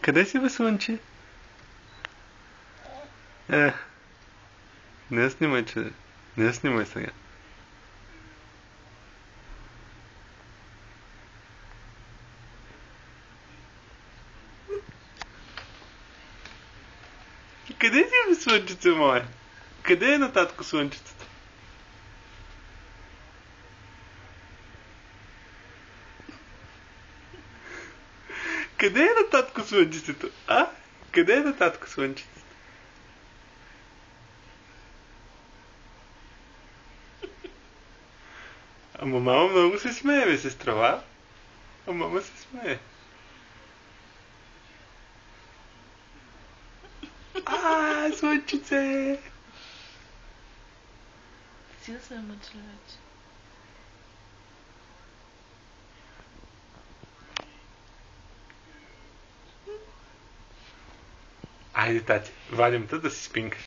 Къде си, бе, слънче? Е, не я снимай, че... Не я снимай сега. Къде си, бе, слънчето мое? Къде е на татко слънчетото? Къде е на татко слънчетото? А? Къде е на татко слънчетото? Ама мама много се смее, бе, сестрала. А мама се смее. Слънчице! Си да се мъчили вече. Айде, тати, вадим те да си спинкаш.